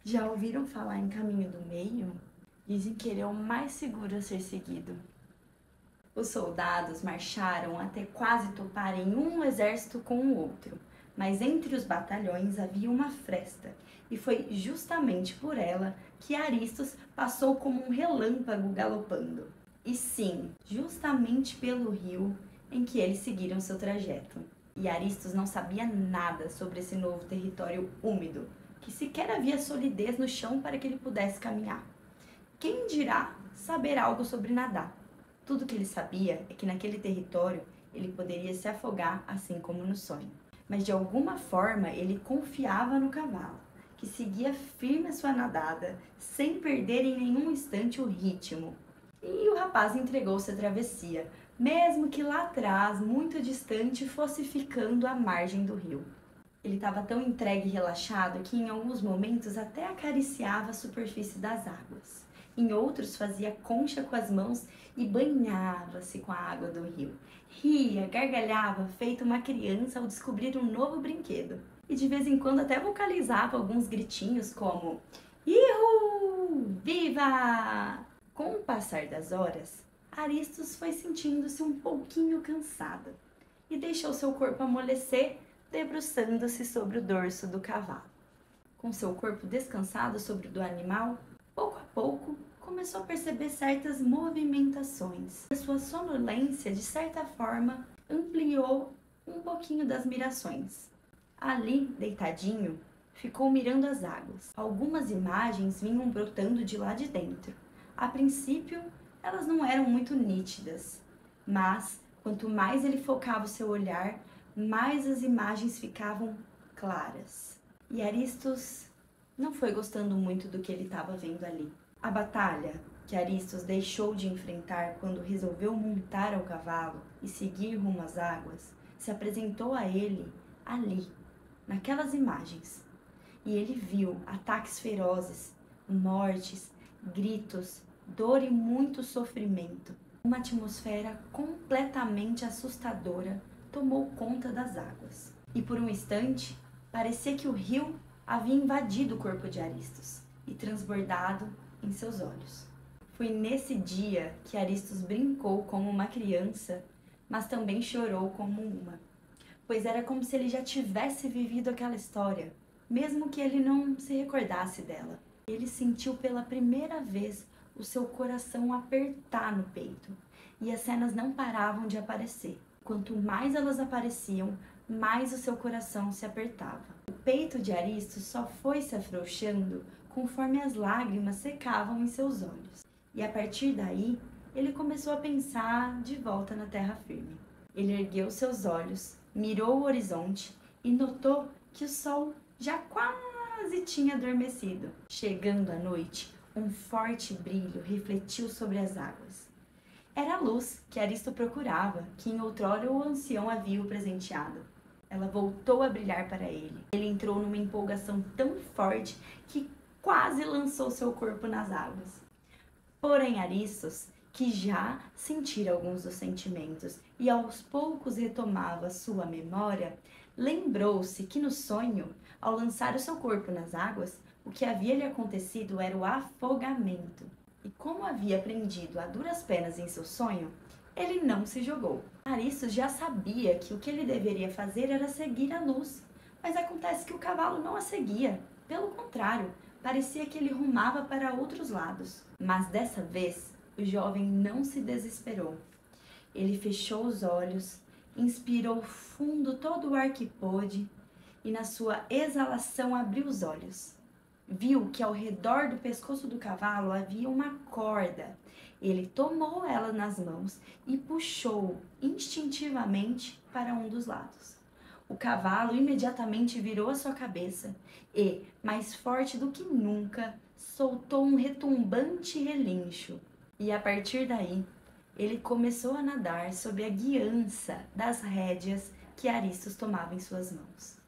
Já ouviram falar em caminho do meio? Dizem que ele é o mais seguro a ser seguido. Os soldados marcharam até quase toparem um exército com o outro, mas entre os batalhões havia uma fresta, e foi justamente por ela que Aristos passou como um relâmpago galopando. E sim, justamente pelo rio em que eles seguiram seu trajeto. E Aristos não sabia nada sobre esse novo território úmido, que sequer havia solidez no chão para que ele pudesse caminhar. Quem dirá saber algo sobre nadar? Tudo que ele sabia é que naquele território ele poderia se afogar assim como no sonho. Mas de alguma forma ele confiava no cavalo, que seguia firme a sua nadada, sem perder em nenhum instante o ritmo. E o rapaz entregou-se à travessia, mesmo que lá atrás, muito distante, fosse ficando à margem do rio. Ele estava tão entregue e relaxado que em alguns momentos até acariciava a superfície das águas. Em outros fazia concha com as mãos e banhava-se com a água do rio. Ria, gargalhava, feito uma criança ao descobrir um novo brinquedo. E de vez em quando até vocalizava alguns gritinhos como Ihu! Viva! Com o passar das horas, Aristos foi sentindo-se um pouquinho cansado e deixou seu corpo amolecer, debruçando-se sobre o dorso do cavalo. Com seu corpo descansado sobre o do animal, pouco a pouco começou a perceber certas movimentações. A sua sonolência, de certa forma, ampliou um pouquinho das mirações. Ali, deitadinho, ficou mirando as águas. Algumas imagens vinham brotando de lá de dentro. A princípio, elas não eram muito nítidas, mas quanto mais ele focava o seu olhar, mais as imagens ficavam claras. E Aristos não foi gostando muito do que ele estava vendo ali. A batalha que Aristos deixou de enfrentar quando resolveu montar ao cavalo e seguir rumo às águas, se apresentou a ele ali, naquelas imagens. E ele viu ataques ferozes, mortes, gritos, dor e muito sofrimento. Uma atmosfera completamente assustadora tomou conta das águas. E por um instante, parecia que o rio havia invadido o corpo de Aristos e transbordado em seus olhos. Foi nesse dia que Aristos brincou como uma criança, mas também chorou como uma, pois era como se ele já tivesse vivido aquela história, mesmo que ele não se recordasse dela. Ele sentiu pela primeira vez o seu coração apertar no peito, e as cenas não paravam de aparecer. Quanto mais elas apareciam, mais o seu coração se apertava. O peito de Aristos só foi se afrouxando conforme as lágrimas secavam em seus olhos. E a partir daí, ele começou a pensar de volta na terra firme. Ele ergueu seus olhos, mirou o horizonte e notou que o sol já quase tinha adormecido. Chegando à noite, um forte brilho refletiu sobre as águas. Era a luz que Aristo procurava, que em outrora o ancião havia o presenteado. Ela voltou a brilhar para ele. Ele entrou numa empolgação tão forte que quase lançou seu corpo nas águas. Porém, Aristos, que já sentira alguns dos sentimentos e aos poucos retomava sua memória, lembrou-se que no sonho, ao lançar o seu corpo nas águas, o que havia lhe acontecido era o afogamento. E como havia aprendido a duras penas em seu sonho, ele não se jogou. Aristos já sabia que o que ele deveria fazer era seguir a luz, mas acontece que o cavalo não a seguia. Pelo contrário, parecia que ele rumava para outros lados. Mas dessa vez, o jovem não se desesperou. Ele fechou os olhos, inspirou fundo todo o ar que pôde e na sua exalação abriu os olhos. Viu que ao redor do pescoço do cavalo havia uma corda. Ele tomou ela nas mãos e puxou instintivamente para um dos lados. O cavalo imediatamente virou a sua cabeça e, mais forte do que nunca, soltou um retumbante relincho. E a partir daí, ele começou a nadar sob a guiança das rédeas que Aristos tomava em suas mãos.